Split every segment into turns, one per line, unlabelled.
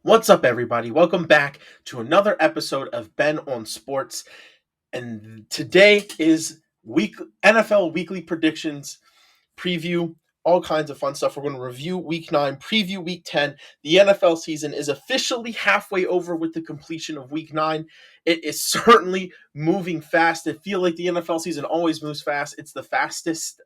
What's up, everybody? Welcome back to another episode of Ben on Sports. And today is week NFL weekly predictions, preview, all kinds of fun stuff. We're going to review week 9, preview week 10. The NFL season is officially halfway over with the completion of week 9. It is certainly moving fast. I feel like the NFL season always moves fast. It's the fastest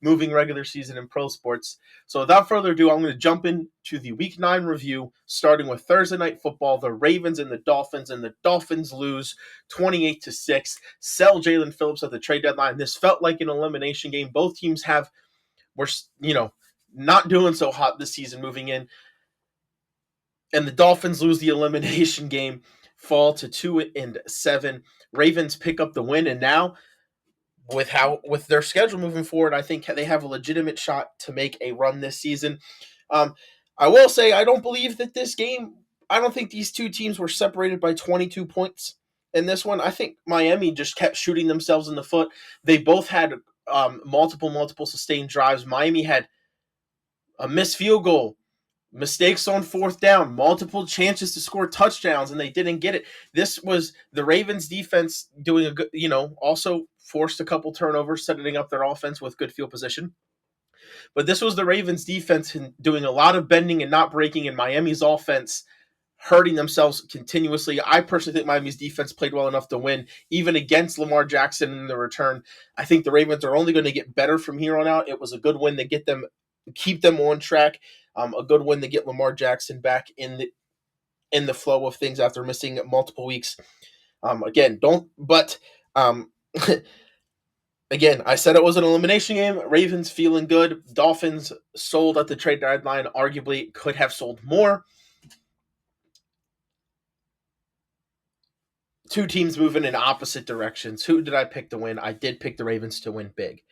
moving regular season in pro sports. So without further ado, I'm going to jump into the week 9 review, starting with Thursday night football, the Ravens and the Dolphins lose 28-6. Sell Jalen Phillips at the trade deadline. This felt like an elimination game. Both teams were not doing so hot this season moving in, and the Dolphins lose the elimination game, fall to 2-7. Ravens pick up the win, and now with their schedule moving forward, I think they have a legitimate shot to make a run this season. Um, I will say I don't believe that this game. I don't think these two teams were separated by 22 points in this one. I think Miami just kept shooting themselves in the foot. They both had multiple sustained drives. Miami had a missed field goal, mistakes on fourth down, multiple chances to score touchdowns, and they didn't get it. This was the Ravens defense doing a good, also forced a couple turnovers, setting up their offense with good field position. But this was the Ravens defense doing a lot of bending and not breaking, and Miami's offense hurting themselves continuously. I personally think Miami's defense played well enough to win, even against Lamar Jackson in the return. I think the Ravens are only going to get better from here on out. It was a good win to keep them on track. A good win to get Lamar Jackson back in the flow of things after missing multiple weeks. Again, don't. But again, I said it was an elimination game. Ravens feeling good. Dolphins sold at the trade deadline. Arguably could have sold more. Two teams moving in opposite directions. Who did I pick to win? I did pick the Ravens to win big.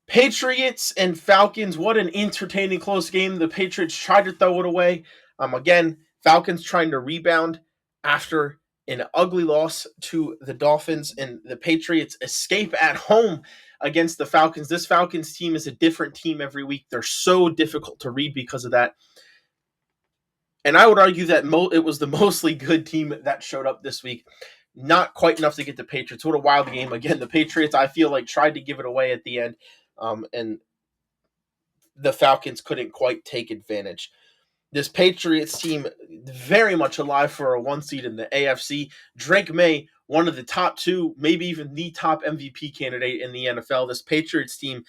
Patriots and Falcons. What an entertaining close game. The Patriots tried to throw it away. Again, Falcons trying to rebound after an ugly loss to the Dolphins, and the Patriots escape at home against the Falcons. This Falcons team is a different team every week. They're so difficult to read because of that. And I would argue that it was the mostly good team that showed up this week. Not quite enough to get the Patriots. What a wild game. Again, the Patriots, I feel like, tried to give it away at the end, and the Falcons couldn't quite take advantage. This Patriots team very much alive for a 1 seed in the AFC. Drake May, one of the top 2, maybe even the top MVP candidate in the NFL. This Patriots team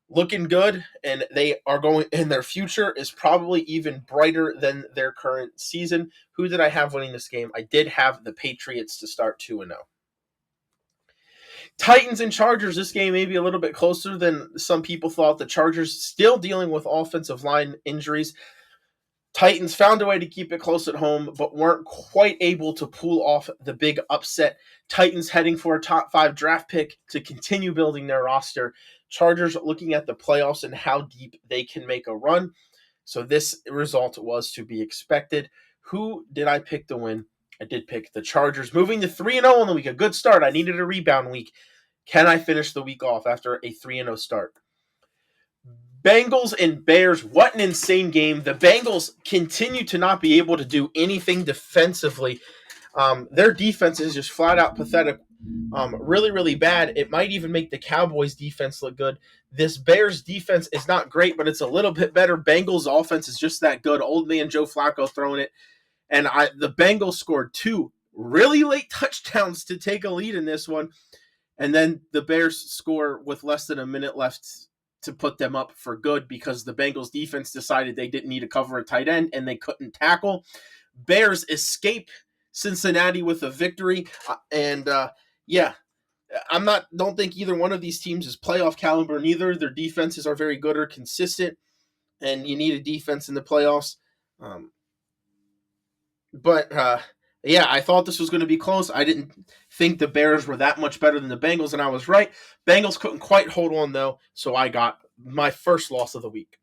looking good, and they are going, and their future is probably even brighter than their current season. Who did I have winning this game? I did have the Patriots to start 2-0. Titans and Chargers, this game may be a little bit closer than some people thought. The Chargers still dealing with offensive line injuries. Titans found a way to keep it close at home, but weren't quite able to pull off the big upset. Titans heading for a top 5 draft pick to continue building their roster. Chargers looking at the playoffs and how deep they can make a run. So this result was to be expected. Who did I pick to win? I did pick the Chargers, moving to 3-0 in the week. A good start. I needed a rebound week. Can I finish the week off after a 3-0 start? Bengals and Bears, what an insane game. The Bengals continue to not be able to do anything defensively. Their defense is just flat out pathetic. Really, really bad. It might even make the Cowboys defense look good. This Bears defense is not great, but it's a little bit better. Bengals offense is just that good. Old man Joe Flacco throwing it. And the Bengals scored 2 really late touchdowns to take a lead in this one. And then the Bears score with less than a minute left to put them up for good because the Bengals defense decided they didn't need to cover a tight end and they couldn't tackle. Bears escape Cincinnati with a victory. Don't think either one of these teams is playoff caliber. Neither their defenses are very good or consistent, and you need a defense in the playoffs. I thought this was going to be close. I didn't think the Bears were that much better than the Bengals, and I was right. Bengals couldn't quite hold on, though, so I got my first loss of the week.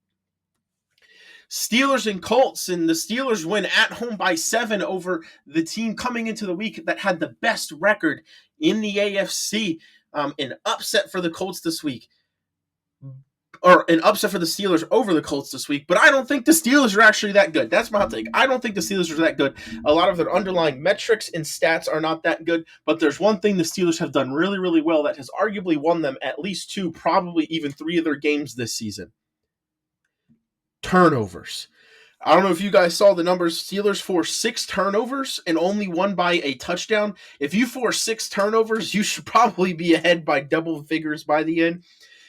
Steelers and Colts, and the Steelers win at home by 7 over the team coming into the week that had the best record in the AFC. An upset for the Colts this week. or an upset for the Steelers over the Colts this week, but I don't think the Steelers are actually that good. That's my hot take. I don't think the Steelers are that good. A lot of their underlying metrics and stats are not that good, but there's one thing the Steelers have done really, really well that has arguably won them at least 2, probably even 3 of their games this season. Turnovers. I don't know if you guys saw the numbers. Steelers forced 6 turnovers and only won by a touchdown. If you force 6 turnovers, you should probably be ahead by double figures by the end.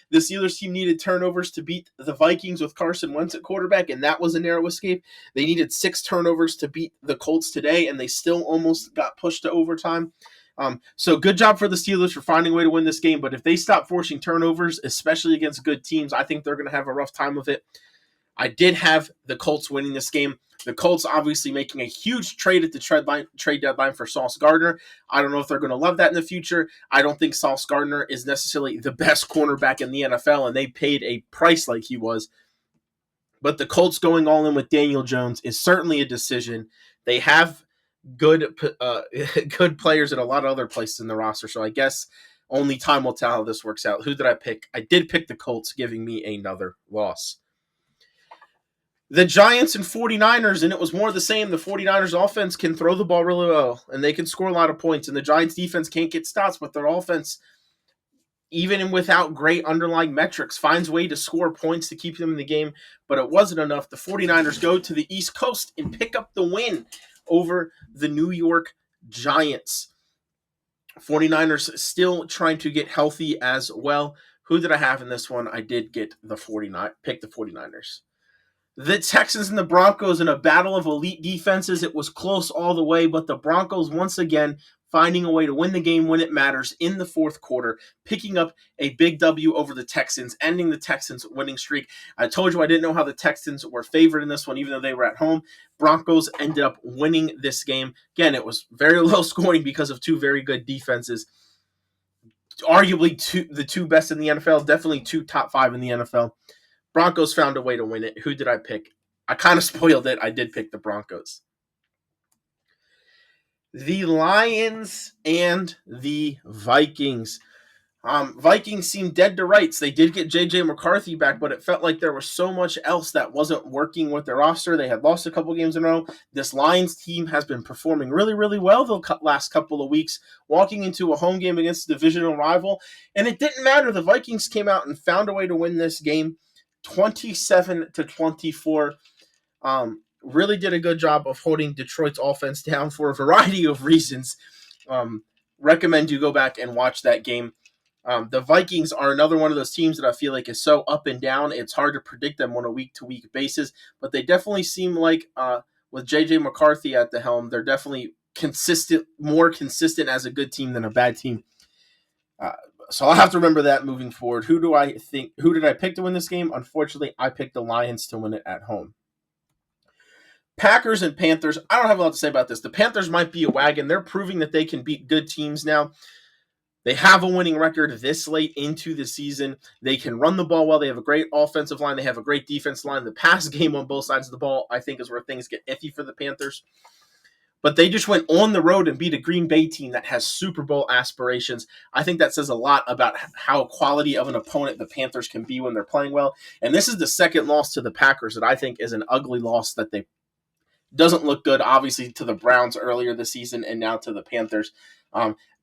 The Steelers team needed turnovers to beat the Vikings with Carson Wentz at quarterback, and that was a narrow escape. They needed 6 turnovers to beat the Colts today, and they still almost got pushed to overtime. So good job for the Steelers for finding a way to win this game, but if they stop forcing turnovers, especially against good teams, I think they're going to have a rough time of it. I did have the Colts winning this game. The Colts obviously making a huge trade at the trade deadline for Sauce Gardner. I don't know if they're going to love that in the future. I don't think Sauce Gardner is necessarily the best cornerback in the NFL, and they paid a price like he was. But the Colts going all in with Daniel Jones is certainly a decision. They have good players at a lot of other places in the roster, so I guess only time will tell how this works out. Who did I pick? I did pick the Colts, giving me another loss. The Giants and 49ers, and it was more of the same. The 49ers offense can throw the ball really well, and they can score a lot of points, and the Giants defense can't get stops, but their offense, even without great underlying metrics, finds a way to score points to keep them in the game, but it wasn't enough. The 49ers go to the East Coast and pick up the win over the New York Giants. 49ers still trying to get healthy as well. Who did I have in this one? I did get pick the 49ers. The Texans and the Broncos in a battle of elite defenses. It was close all the way, but the Broncos once again finding a way to win the game when it matters in the fourth quarter, picking up a big W over the Texans, ending the Texans' winning streak. I told you I didn't know how the Texans were favored in this one, even though they were at home. Broncos ended up winning this game. Again, it was very low scoring because of 2 very good defenses. Arguably the 2 best in the NFL, definitely 2 top 5 in the NFL. Broncos found a way to win it. Who did I pick? I kind of spoiled it. I did pick the Broncos. The Lions and the Vikings. Vikings seemed dead to rights. They did get J.J. McCarthy back, but it felt like there was so much else that wasn't working with their roster. They had lost a couple games in a row. This Lions team has been performing really, really well the last couple of weeks, walking into a home game against a divisional rival. And it didn't matter. The Vikings came out and found a way to win this game. 27-24. Really did a good job of holding Detroit's offense down for a variety of reasons. Recommend you go back and watch that game. The Vikings are another one of those teams that I feel like is so up and down. It's hard to predict them on a week-to-week basis, but they definitely seem like with J.J. McCarthy at the helm, they're definitely more consistent as a good team than a bad team. So I'll have to remember that moving forward. Who did I pick to win this game? Unfortunately, I picked the Lions to win it at home. Packers and Panthers. I don't have a lot to say about this. The Panthers might be a wagon. They're proving that they can beat good teams now. They have a winning record this late into the season. They can run the ball well. They have a great offensive line. They have a great defensive line. The pass game on both sides of the ball, I think, is where things get iffy for the Panthers. But they just went on the road and beat a Green Bay team that has Super Bowl aspirations. I think that says a lot about how quality of an opponent the Panthers can be when they're playing well. And this is the second loss to the Packers that I think is an ugly loss that doesn't look good, obviously, to the Browns earlier this season and now to the Panthers.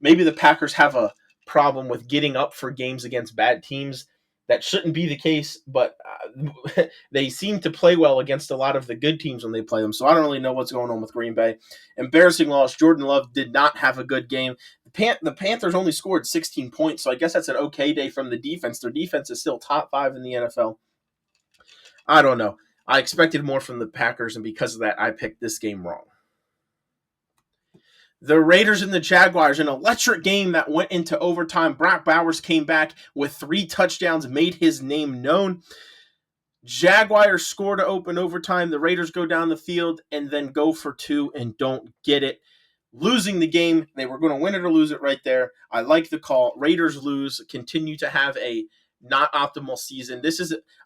Maybe the Packers have a problem with getting up for games against bad teams. That shouldn't be the case, but they seem to play well against a lot of the good teams when they play them. So I don't really know what's going on with Green Bay. Embarrassing loss. Jordan Love did not have a good game. The Panthers only scored 16 points, so I guess that's an okay day from the defense. Their defense is still top 5 in the NFL. I don't know. I expected more from the Packers, and because of that, I picked this game wrong. The Raiders and the Jaguars, an electric game that went into overtime. Brock Bowers came back with 3 touchdowns, made his name known. Jaguars score to open overtime. The Raiders go down the field and then go for 2 and don't get it. Losing the game, they were going to win it or lose it right there. I like the call. Raiders lose, continue to have a not optimal season.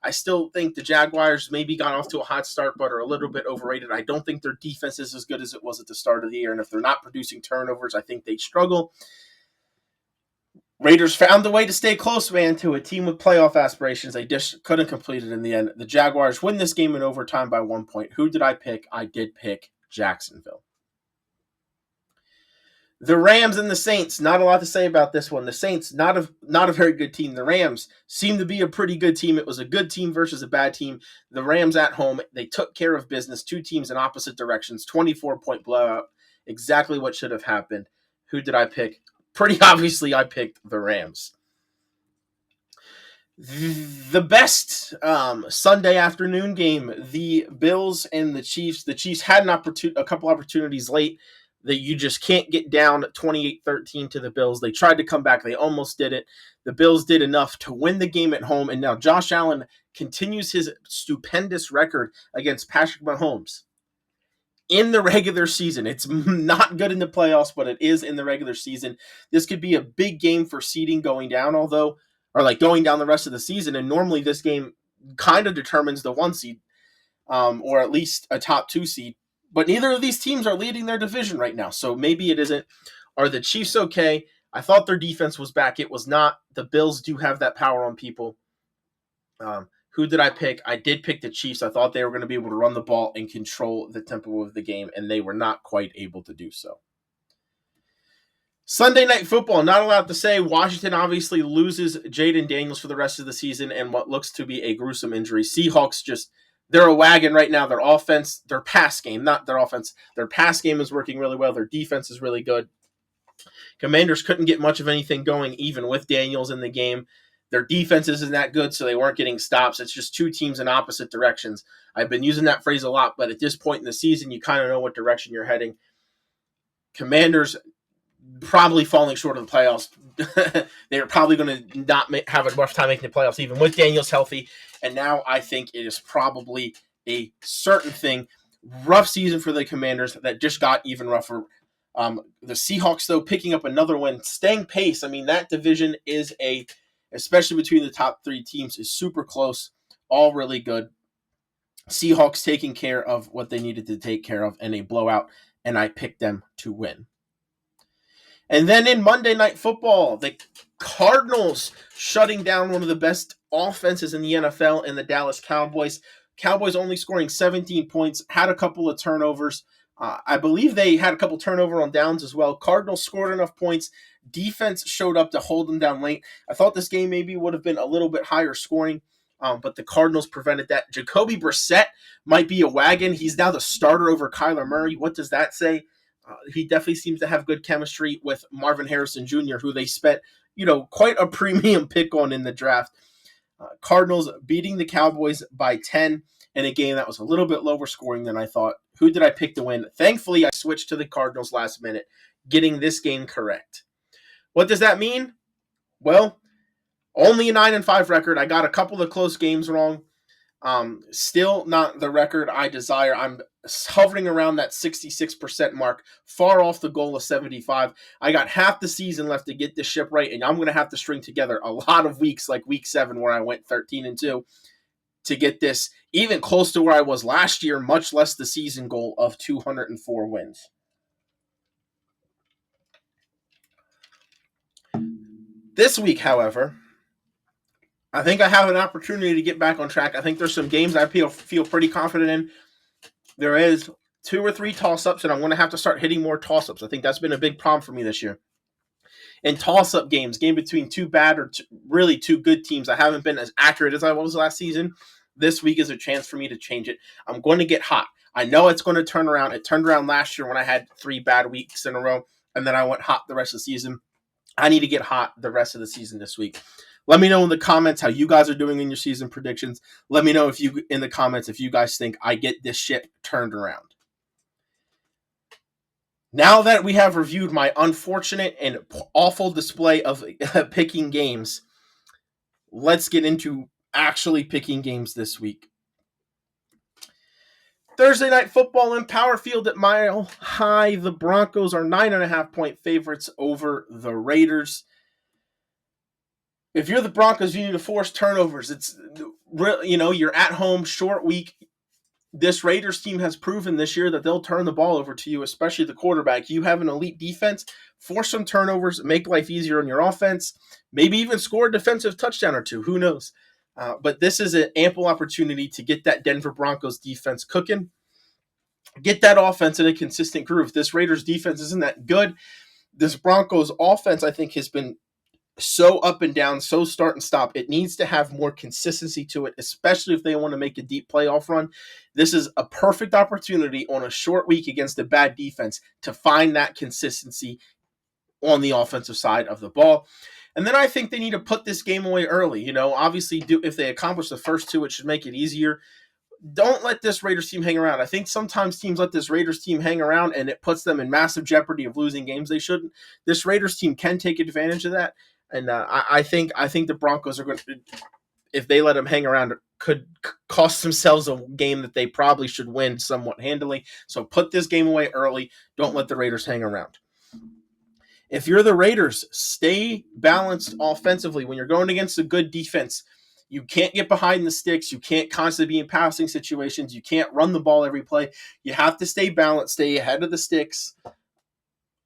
I still think the Jaguars maybe got off to a hot start, but are a little bit overrated. I don't think their defense is as good as it was at the start of the year, and if they're not producing turnovers, I think they struggle. Raiders found a way to stay close, man, to a team with playoff aspirations. They just couldn't complete it in the end. The Jaguars win this game in overtime by 1 point. Who did I pick? I did pick Jacksonville. The Rams and the Saints, not a lot to say about this one. The Saints, not a very good team. The Rams seem to be a pretty good team. It was a good team versus a bad team. The Rams at home, they took care of business. Two teams in opposite directions, 24-point blowout. Exactly what should have happened. Who did I pick? Pretty obviously, I picked the Rams. The best Sunday afternoon game, the Bills and the Chiefs. The Chiefs had a couple opportunities late that you just can't get down 28-13 to the Bills. They tried to come back. They almost did it. The Bills did enough to win the game at home, and now Josh Allen continues his stupendous record against Patrick Mahomes in the regular season. It's not good in the playoffs, but it is in the regular season. This could be a big game for seeding going down, going down the rest of the season. And normally this game kind of determines the 1 seed, or at least a top 2 seed. But neither of these teams are leading their division right now, so maybe it isn't. Are the Chiefs okay? I thought their defense was back. It was not. The Bills do have that power on people. Who did I pick? I did pick the Chiefs. I thought they were going to be able to run the ball and control the tempo of the game, and they were not quite able to do so. Sunday Night Football, not allowed to say. Washington obviously loses Jaden Daniels for the rest of the season and what looks to be a gruesome injury. Seahawks they're a wagon right now. Their offense, their pass game, not their offense, their pass game is working really well. Their defense is really good. Commanders couldn't get much of anything going even with Daniels in the game. Their defense isn't that good, so they weren't getting stops. It's just two teams in opposite directions. I've been using that phrase a lot, but at this point in the season, you kind of know what direction you're heading. Commanders probably falling short of the playoffs. They're probably going to not have a rough time making the playoffs, even with Daniels healthy. And now I think it is probably a certain thing. Rough season for the Commanders that just got even rougher. The Seahawks, though, picking up another win, staying pace. I mean, that division is especially between the top 3 teams, is super close, all really good. Seahawks taking care of what they needed to take care of in a blowout, and I picked them to win. And then in Monday Night Football, the Cardinals shutting down one of the best offenses in the NFL in the Dallas Cowboys. Cowboys only scoring 17 points, had a couple of turnovers. I believe they had a couple turnover on downs as well. Cardinals scored enough points. Defense showed up to hold them down late. I thought this game maybe would have been a little bit higher scoring, but the Cardinals prevented that. Jacoby Brissett might be a wagon. He's now the starter over Kyler Murray. What does that say? He definitely seems to have good chemistry with Marvin Harrison Jr., who they spent, quite a premium pick on in the draft. Cardinals beating the Cowboys by 10 in a game that was a little bit lower scoring than I thought. Who did I pick to win? Thankfully, I switched to the Cardinals last minute, getting this game correct. What does that mean? Well, only a 9-5 record. I got a couple of close games wrong. Still not the record I desire. I'm hovering around that 66% mark, far off the goal of 75. I got half the season left to get this ship right, and I'm going to have to string together a lot of weeks, like week 7, where I went 13-2, to get this even close to where I was last year, much less the season goal of 204 wins. This week, however, I think I have an opportunity to get back on track. I think there's some games I feel pretty confident in. There is 2 or 3 toss-ups, and I'm going to have to start hitting more toss-ups. I think that's been a big problem for me this year. In toss-up games, game between 2 bad or really 2 good teams, I haven't been as accurate as I was last season. This week is a chance for me to change it. I'm going to get hot. I know it's going to turn around. It turned around last year when I had 3 bad weeks in a row, and then I went hot the rest of the season. I need to get hot the rest of the season this week. Let me know in the comments how you guys are doing in your season predictions. Let me know if you guys think I get this ship turned around. Now that we have reviewed my unfortunate and awful display of picking games, let's get into actually picking games this week. Thursday Night Football in Power Field at Mile High. The Broncos are 9.5-point favorites over the Raiders. If you're the Broncos, you need to force turnovers. It's you're at home, short week. this Raiders team has proven this year that they'll turn the ball over to you, especially the quarterback. You have an elite defense, force some turnovers, make life easier on your offense, maybe even score a defensive touchdown or two. Who knows? But this is an ample opportunity to get that Denver Broncos defense cooking, get that offense in a consistent groove. This Raiders defense isn't that good. This Broncos offense, I think, has been so up and down, so start and stop. It needs to have more consistency to it, especially if they want to make a deep playoff run. This is a perfect opportunity on a short week against a bad defense to find that consistency on the offensive side of the ball. And then I think they need to put this game away early. Obviously, if they accomplish the first two, it should make it easier. Don't let this Raiders team hang around. I think sometimes teams let this Raiders team hang around and it puts them in massive jeopardy of losing games they shouldn't. This Raiders team can take advantage of that. And I think the Broncos are going to, if they let them hang around, could cost themselves a game that they probably should win somewhat handily. So put this game away early. Don't let the Raiders hang around. If you're the Raiders, stay balanced offensively. When you're going against a good defense, you can't get behind the sticks. You can't constantly be in passing situations. You can't run the ball every play. You have to stay balanced, stay ahead of the sticks.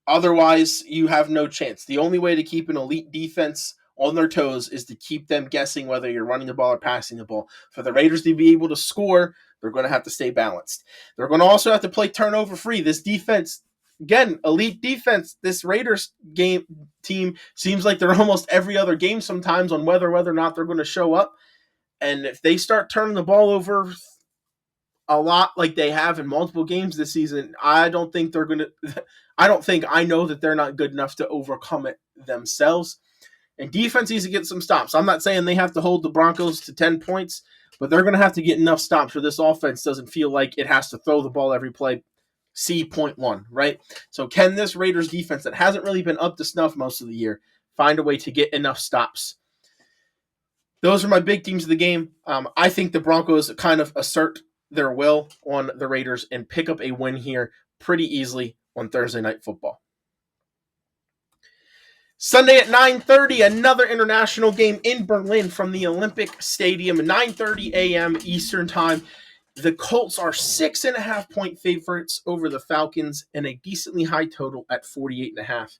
Otherwise, you have no chance. The only way to keep an elite defense on their toes is to keep them guessing whether you're running the ball or passing the ball. For the Raiders to be able to score, they're going to have to stay balanced. They're going to also have to play turnover free. This defense, again, elite defense, this Raiders team seems like they're almost every other game sometimes on whether or not they're going to show up. And if they start turning the ball over a lot like they have in multiple games this season, I know that they're not good enough to overcome it themselves. And defense needs to get some stops. I'm not saying they have to hold the Broncos to 10 points, but they're going to have to get enough stops where this offense doesn't feel like it has to throw the ball every play. C point one, right? So can this Raiders defense that hasn't really been up to snuff most of the year find a way to get enough stops? Those are my big themes of the game. I think the Broncos kind of assert their will on the Raiders and pick up a win here pretty easily on Thursday Night Football. Sunday at 9:30, another international game in Berlin from the Olympic Stadium, 9:30 a.m. Eastern Time. The Colts are 6.5-point favorites over the Falcons and a decently high total at 48.5.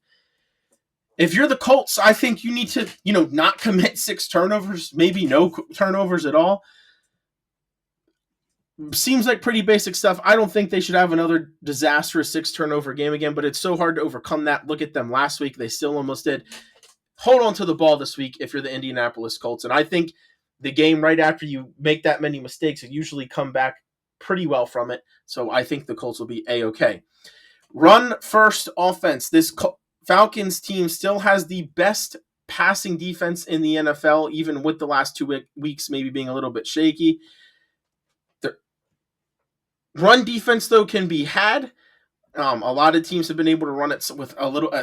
If you're the Colts, I think you need to, not commit 6 turnovers, maybe no turnovers at all. Seems like pretty basic stuff. I don't think they should have another disastrous 6-turnover game again, but it's so hard to overcome that. Look at them last week. They still almost did. Hold on to the ball this week if you're the Indianapolis Colts. And I think the game right after you make that many mistakes, you usually come back pretty well from it. So I think the Colts will be A-okay. Run first offense. This Falcons team still has the best passing defense in the NFL, even with the last 2 weeks maybe being a little bit shaky. The run defense, though, can be had. A lot of teams have been able to run it with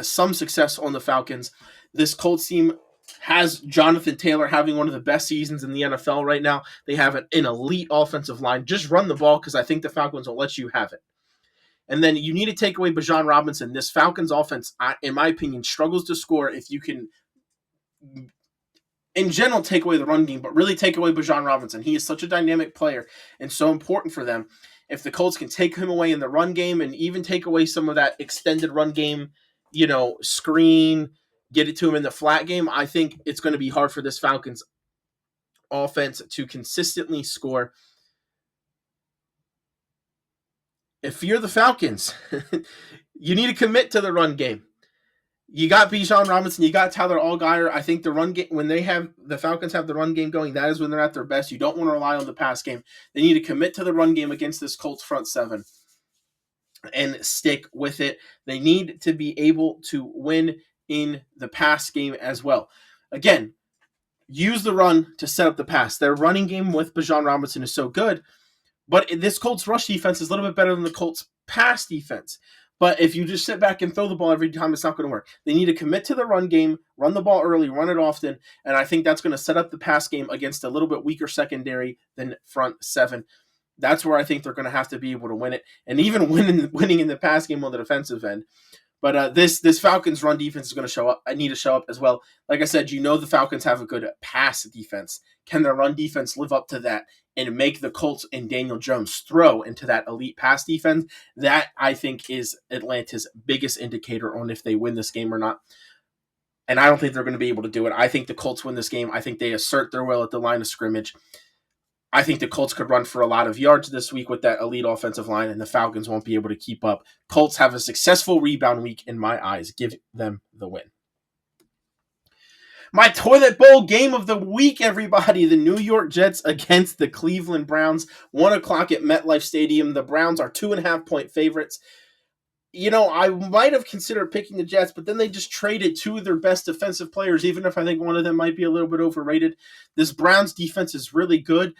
some success on the Falcons. This Colts team has Jonathan Taylor having one of the best seasons in the NFL right now. They have an elite offensive line. Just run the ball because I think the Falcons will let you have it. And then you need to take away Bijan Robinson. This Falcons offense, in my opinion, struggles to score if you can, in general, take away the run game, but really take away Bijan Robinson. He is such a dynamic player and so important for them. If the Colts can take him away in the run game and even take away some of that extended run game, screen, get it to him in the flat game, I think it's going to be hard for this Falcons offense to consistently score. If you're the Falcons, you need to commit to the run game. You got Bijan Robinson, you got Tyler Allgeier. I think the run game, when the Falcons have the run game going, that is when they're at their best. You don't want to rely on the pass game. They need to commit to the run game against this Colts front seven and stick with it. They need to be able to win in the pass game as well. Again, use the run to set up the pass. Their running game with Bijan Robinson is so good, but this Colts rush defense is a little bit better than the Colts pass defense. But if you just sit back and throw the ball every time, it's not going to work. They need to commit to the run game, run the ball early, run it often, and I think that's going to set up the pass game against a little bit weaker secondary than front seven. That's where I think they're going to have to be able to win it, and even winning in the pass game on the defensive end. But this Falcons run defense is going to show up. I need to show up as well. Like I said, the Falcons have a good pass defense. Can their run defense live up to that and make the Colts and Daniel Jones throw into that elite pass defense? That, I think, is Atlanta's biggest indicator on if they win this game or not. And I don't think they're going to be able to do it. I think the Colts win this game. I think they assert their will at the line of scrimmage. I think the Colts could run for a lot of yards this week with that elite offensive line, and the Falcons won't be able to keep up. Colts have a successful rebound week in my eyes. Give them the win. My toilet bowl game of the week, everybody. The New York Jets against the Cleveland Browns. 1 o'clock at MetLife Stadium. The Browns are 2.5-point favorites. I might have considered picking the Jets, but then they just traded 2 of their best defensive players, even if I think one of them might be a little bit overrated. This Browns defense is really good.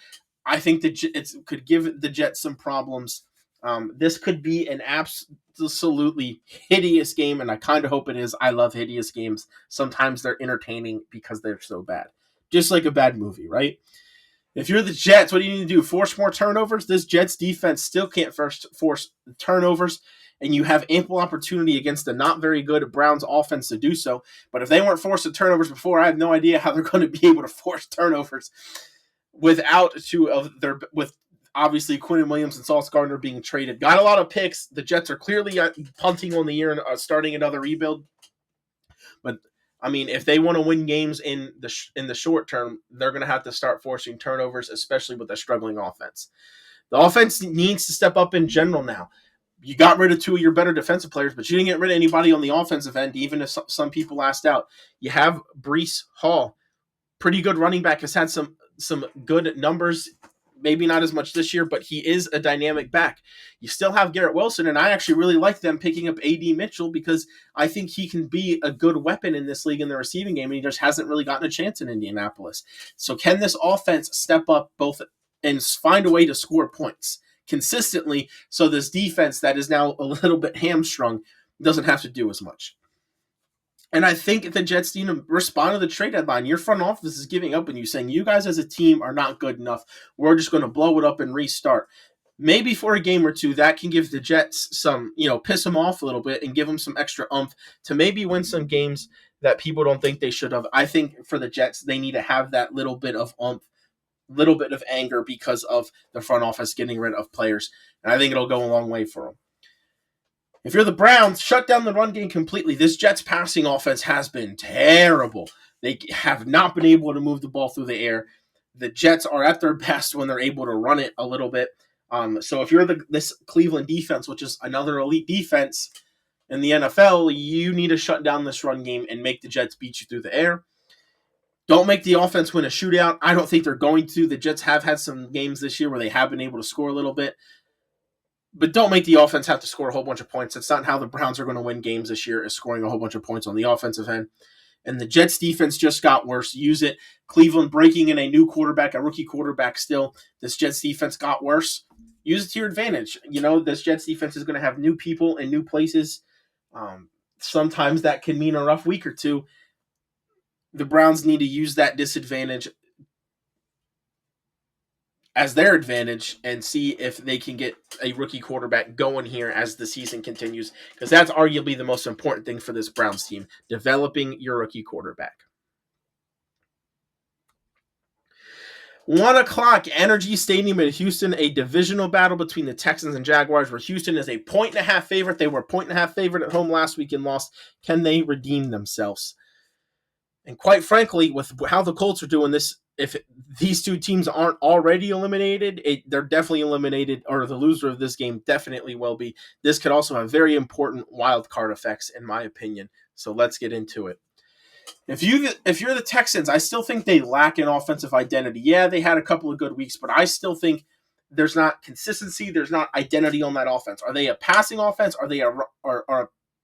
I think it could give the Jets some problems. This could be an absolutely hideous game, and I kind of hope it is. I love hideous games. Sometimes they're entertaining because they're so bad. Just like a bad movie, right? If you're the Jets, what do you need to do? Force more turnovers? This Jets defense still can't force turnovers, and you have ample opportunity against the not very good Browns offense to do so. But if they weren't forced to turnovers before, I have no idea how they're going to be able to force turnovers with obviously Quinnen Williams and Sauce Gardner being traded. Got a lot of picks. The Jets are clearly punting on the year and starting another rebuild. But I mean, if they want to win games in the short term, they're going to have to start forcing turnovers, especially with a struggling offense. The offense needs to step up in general now. You got rid of 2 of your better defensive players, but you didn't get rid of anybody on the offensive end, even if some people asked out. You have Breece Hall, pretty good running back, has had some good numbers, maybe not as much this year, but he is a dynamic back. You still have Garrett Wilson, and I actually really like them picking up A.D. Mitchell because I think he can be a good weapon in this league in the receiving game, and he just hasn't really gotten a chance in Indianapolis. So can this offense step up both and find a way to score points consistently so this defense that is now a little bit hamstrung doesn't have to do as much? And I think the Jets need to respond to the trade deadline. Your front office is giving up on you, saying you guys as a team are not good enough. We're just going to blow it up and restart. Maybe for a game or two, that can give the Jets some, piss them off a little bit and give them some extra oomph to maybe win some games that people don't think they should have. I think for the Jets, they need to have that little bit of oomph, little bit of anger because of the front office getting rid of players. And I think it'll go a long way for them. If you're the Browns, shut down the run game completely. This Jets passing offense has been terrible. They have not been able to move the ball through the air. The Jets are at their best when they're able to run it a little bit. So if you're this Cleveland defense, which is another elite defense in the NFL, you need to shut down this run game and make the Jets beat you through the air. Don't make the offense win a shootout. I don't think they're going to. The Jets have had some games this year where they have been able to score a little bit. But don't make the offense have to score a whole bunch of points. That's not how the Browns are going to win games this year, is scoring a whole bunch of points on the offensive end. And the Jets defense just got worse. Use it. Cleveland breaking in a new quarterback, a rookie quarterback still. This Jets defense got worse. Use it to your advantage. This Jets defense is going to have new people in new places. Sometimes that can mean a rough week or two. The Browns need to use that disadvantage as their advantage and see if they can get a rookie quarterback going here as the season continues, because that's arguably the most important thing for this Browns team, developing your rookie quarterback. 1 o'clock, Energy Stadium in Houston, a divisional battle between the Texans and Jaguars, where Houston is a 1.5 favorite. They were a 1.5 favorite at home last week and lost. Can they redeem themselves? And quite frankly, with how the Colts are doing this, if these 2 teams aren't already eliminated, they're definitely eliminated, or the loser of this game definitely will be. This could also have very important wild card effects, in my opinion. So let's get into it. If you're the Texans, I still think they lack an offensive identity. Yeah, they had a couple of good weeks, but I still think there's not consistency. There's not identity on that offense. Are they a passing offense? Are they a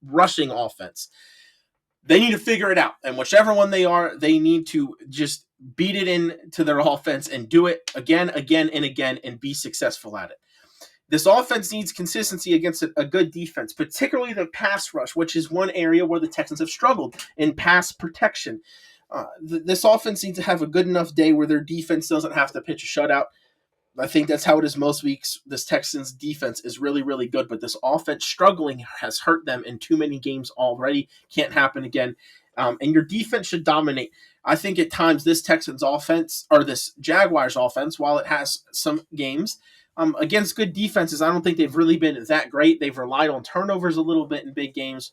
rushing offense? They need to figure it out. And whichever one they are, they need to just beat it into their offense and do it again, and again, and be successful at it. This offense needs consistency against a good defense, particularly the pass rush, which is one area where the Texans have struggled in pass protection. This offense needs to have a good enough day where their defense doesn't have to pitch a shutout. I think that's how it is most weeks. This Texans defense is really, really good, but this offense struggling has hurt them in too many games already. Can't happen again. And your defense should dominate. I think at times this Texans offense or this Jaguars offense, while it has some games against good defenses, I don't think they've really been that great. They've relied on turnovers a little bit in big games.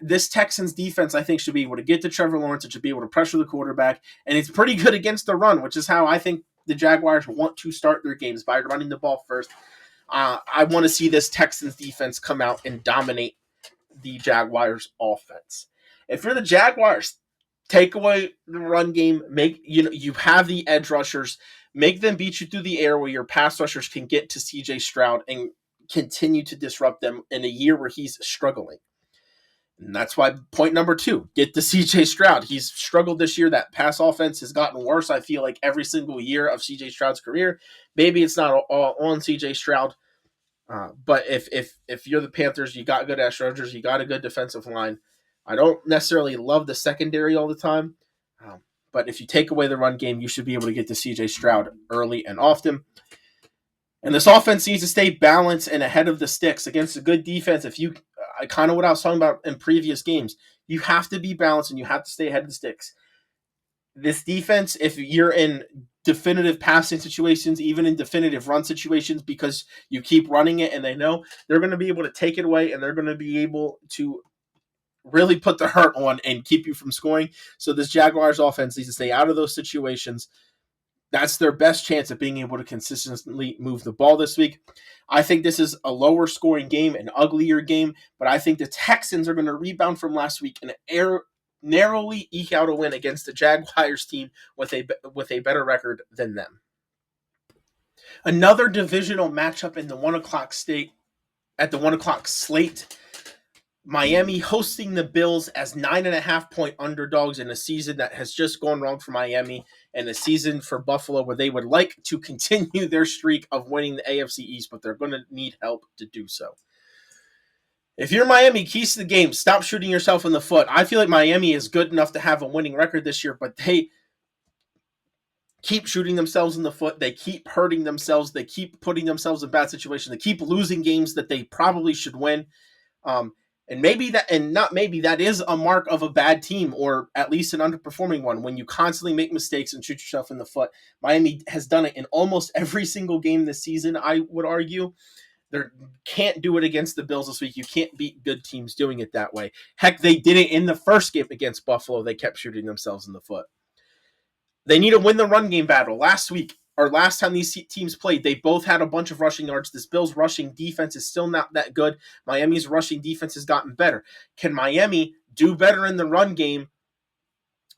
This Texans defense, I think, should be able to get to Trevor Lawrence. It should be able to pressure the quarterback, and it's pretty good against the run, which is how I think the Jaguars want to start their games, by running the ball first. I want to see this Texans defense come out and dominate the Jaguars offense. If you're the Jaguars, take away the run game. You have the edge rushers. Make them beat you through the air where your pass rushers can get to CJ Stroud and continue to disrupt them in a year where he's struggling. And that's why point number 2, get to CJ Stroud. He's struggled this year. That pass offense has gotten worse, I feel like, every single year of CJ Stroud's career. Maybe it's not all on CJ Stroud, but if you're the Panthers, you got good edge rushers, you got a good defensive line. I don't necessarily love the secondary all the time, but if you take away the run game, you should be able to get to CJ Stroud early and often. And this offense needs to stay balanced and ahead of the sticks against a good defense. Kind of what I was talking about in previous games, you have to be balanced and you have to stay ahead of the sticks. This defense, if you're in definitive passing situations, even in definitive run situations, because you keep running it and they know, they're going to be able to take it away and they're going to be able to really put the hurt on and keep you from scoring. So this Jaguars offense needs to stay out of those situations. That's their best chance of being able to consistently move the ball this week. I think this is a lower scoring game, an uglier game, but I think the Texans are going to rebound from last week and narrowly eke out a win against the Jaguars team with a better record than them. Another divisional matchup in the 1 o'clock slate. Miami hosting the Bills as 9.5-point underdogs in a season that has just gone wrong for Miami, and a season for Buffalo where they would like to continue their streak of winning the AFC East, but they're going to need help to do so. If you're Miami, keys to the game, stop shooting yourself in the foot. I feel like Miami is good enough to have a winning record this year, but they keep shooting themselves in the foot. They keep hurting themselves. They keep putting themselves in bad situations. They keep losing games that they probably should win. And that is a mark of a bad team, or at least an underperforming one, when you constantly make mistakes and shoot yourself in the foot. Miami has done it in almost every single game this season, I would argue. They can't do it against the Bills this week. You can't beat good teams doing it that way. Heck, they did it in the first game against Buffalo. They kept shooting themselves in the foot. They need to win the run game battle. Last time these teams played, they both had a bunch of rushing yards. This Bills rushing defense is still not that good. Miami's rushing defense has gotten better. Can Miami do better in the run game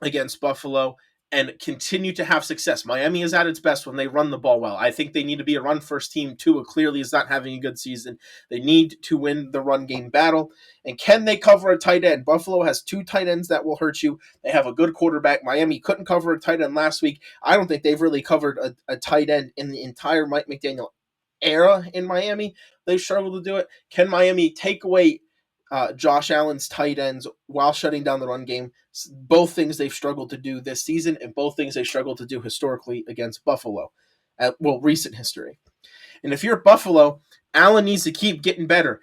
against Buffalo and continue to have success? Miami is at its best when they run the ball well. I think they need to be a run-first team. Tua clearly is not having a good season. They need to win the run game battle. And can they cover a tight end? Buffalo has 2 tight ends that will hurt you. They have a good quarterback. Miami couldn't cover a tight end last week. I don't think they've really covered a tight end in the entire Mike McDaniel era in Miami. They've struggled to do it. Can Miami take away Josh Allen's tight ends while shutting down the run game? Both things they've struggled to do this season, and both things they struggled to do historically against Buffalo, recent history. And if you're Buffalo, Allen needs to keep getting better.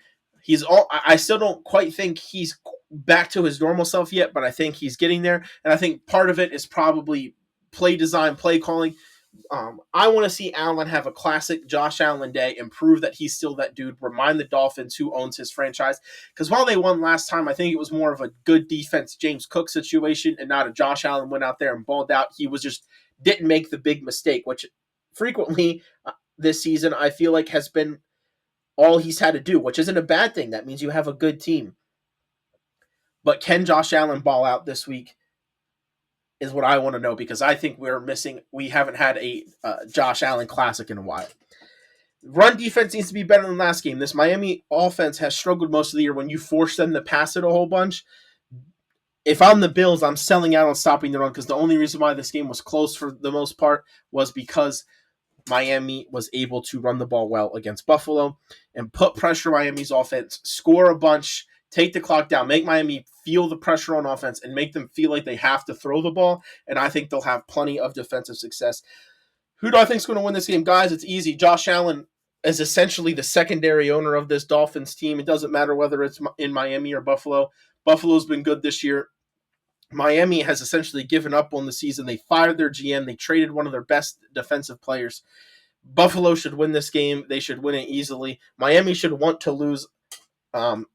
I still don't quite think he's back to his normal self yet, but I think he's getting there, and I think part of it is probably play design, play calling. I want to see Allen have a classic Josh Allen day and prove that he's still that dude. Remind the Dolphins who owns his franchise. Because while they won last time, I think it was more of a good defense James Cook situation and not a Josh Allen went out there and balled out. He didn't make the big mistake, which frequently this season I feel like has been all he's had to do, which isn't a bad thing. That means you have a good team. But can Josh Allen ball out this week? Is what I want to know, because I think we haven't had a Josh Allen classic in a while. Run defense needs to be better than last game. This Miami offense has struggled most of the year when you force them to pass it a whole bunch. If I'm the Bills, I'm selling out on stopping the run, because the only reason why this game was close for the most part was because Miami was able to run the ball well against Buffalo and put pressure on Miami's offense, score a bunch, take the clock down, make Miami feel the pressure on offense, and make them feel like they have to throw the ball. And I think they'll have plenty of defensive success. Who do I think is going to win this game? Guys, it's easy. Josh Allen is essentially the secondary owner of this Dolphins team. It doesn't matter whether it's in Miami or Buffalo. Buffalo's been good this year. Miami has essentially given up on the season. They fired their GM. They traded one of their best defensive players. Buffalo should win this game. They should win it easily. Miami should want to lose, and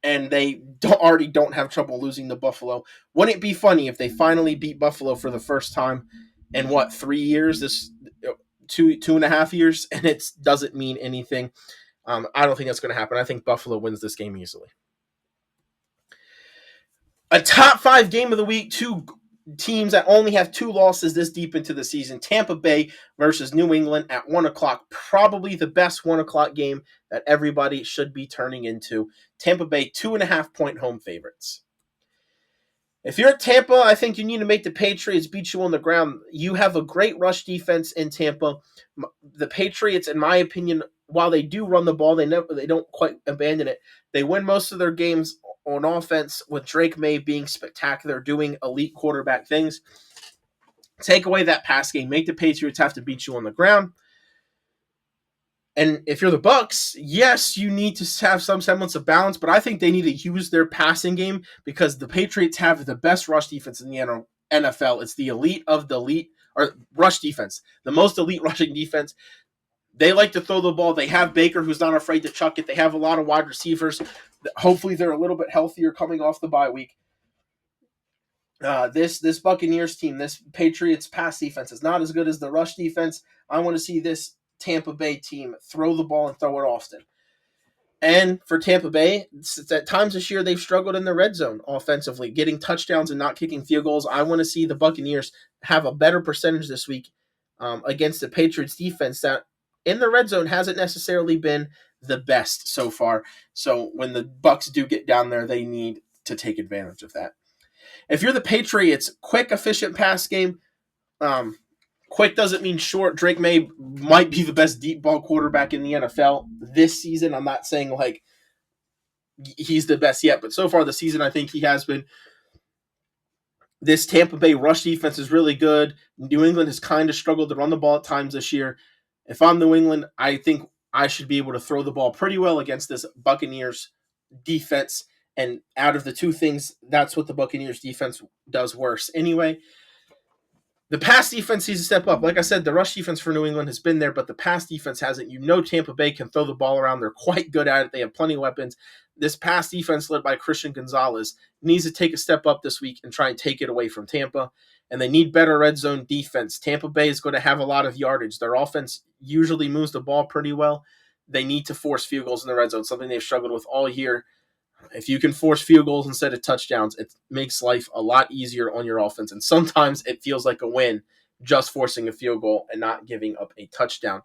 they already don't have trouble losing to Buffalo. Wouldn't it be funny if they finally beat Buffalo for the first time in 3 years? This 2.5 years, and it doesn't mean anything. I don't think that's going to happen. I think Buffalo wins this game easily. A top 5 game of the week, 2 teams that only have 2 losses this deep into the season. Tampa Bay versus New England at 1 o'clock. Probably the best 1 o'clock game that everybody should be turning into. Tampa Bay 2.5-point home favorites. If you're at Tampa, I think you need to make the Patriots beat you on the ground. You have a great rush defense in Tampa. The Patriots, in my opinion, while they do run the ball, they don't quite abandon it. They win most of their games on offense with Drake May being spectacular, doing elite quarterback things. Take away that pass game. Make the Patriots have to beat you on the ground. And if you're the Bucs, yes, you need to have some semblance of balance, but I think they need to use their passing game because the Patriots have the best rush defense in the NFL. It's the elite of the elite, or rush defense, the most elite rushing defense. They like to throw the ball. They have Baker, who's not afraid to chuck it. They have a lot of wide receivers. Hopefully, they're a little bit healthier coming off the bye week. This Buccaneers team, this Patriots pass defense is not as good as the rush defense. I want to see this Tampa Bay team throw the ball and throw it often. And for Tampa Bay, at times this year they've struggled in the red zone offensively, getting touchdowns and not kicking field goals. I want to see the Buccaneers have a better percentage this week against the Patriots defense that in the red zone hasn't necessarily been the best so far. So when the Bucs do get down there, they need to take advantage of that. If you're the Patriots, quick, efficient pass game. Quick doesn't mean short. Drake May might be the best deep ball quarterback in the NFL this season. I'm not saying like he's the best yet, but so far this season, I think he has been. This Tampa Bay rush defense is really good. New England has kind of struggled to run the ball at times this year. If I'm New England, I think I should be able to throw the ball pretty well against this Buccaneers defense. And out of the 2 things, that's what the Buccaneers defense does worse. Anyway, the pass defense needs to step up. Like I said, the rush defense for New England has been there, but the pass defense hasn't. Tampa Bay can throw the ball around. They're quite good at it. They have plenty of weapons. This pass defense led by Christian Gonzalez needs to take a step up this week and try and take it away from Tampa. And they need better red zone defense. Tampa Bay is going to have a lot of yardage. Their offense usually moves the ball pretty well. They need to force field goals in the red zone, something they've struggled with all year. If you can force field goals instead of touchdowns, it makes life a lot easier on your offense. And sometimes it feels like a win just forcing a field goal and not giving up a touchdown.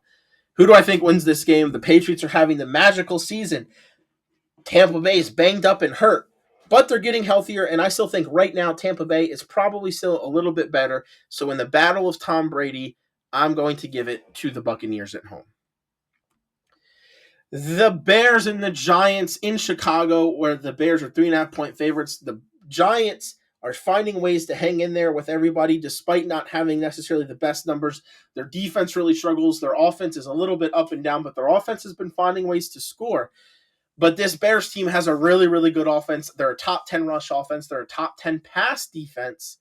Who do I think wins this game? The Patriots are having the magical season. Tampa Bay is banged up and hurt, but they're getting healthier. And I still think right now Tampa Bay is probably still a little bit better. So in the battle of Tom Brady, I'm going to give it to the Buccaneers at home. The Bears and the Giants in Chicago, where the Bears are 3.5-point favorites. The Giants are finding ways to hang in there with everybody despite not having necessarily the best numbers. Their defense really struggles. Their offense is a little bit up and down, but their offense has been finding ways to score. But this Bears team has a really, really good offense. They're a top 10 rush offense. They're a top 10 pass defense.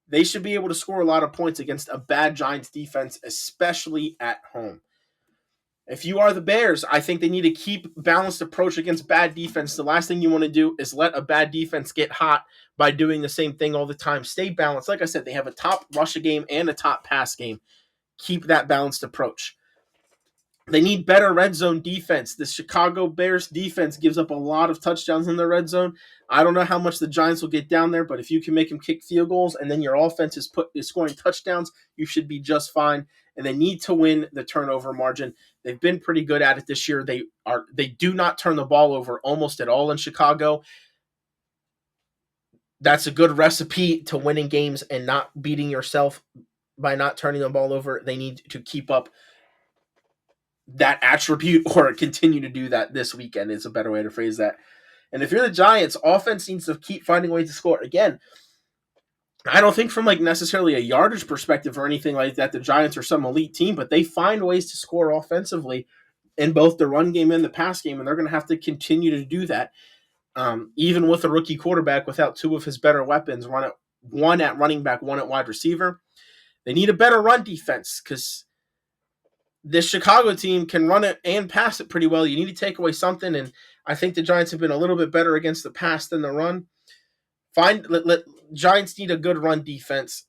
They should be able to score a lot of points against a bad Giants defense, especially at home. If you are the Bears, I think they need to keep balanced approach against bad defense. The last thing you want to do is let a bad defense get hot by doing the same thing all the time. Stay balanced. Like I said, they have a top rush game and a top pass game. Keep that balanced approach. They need better red zone defense. The Chicago Bears defense gives up a lot of touchdowns in the red zone. I don't know how much the Giants will get down there, but if you can make them kick field goals and then your offense is scoring touchdowns, you should be just fine. And they need to win the turnover margin. They've been pretty good at it this year. They do not turn the ball over almost at all in Chicago. That's a good recipe to winning games and not beating yourself by not turning the ball over. They need to keep up that attribute or continue to do that this weekend is a better way to phrase that. And if you're the Giants, offense needs to keep finding ways to score. Again, I don't think from like necessarily a yardage perspective or anything like that, the Giants are some elite team, but they find ways to score offensively in both the run game and the pass game, and they're going to have to continue to do that. Even with a rookie quarterback without two of his better weapons, one at running back, one at wide receiver, they need a better run defense because this Chicago team can run it and pass it pretty well. You need to take away something, and I think the Giants have been a little bit better against the pass than the run. Giants need a good run defense,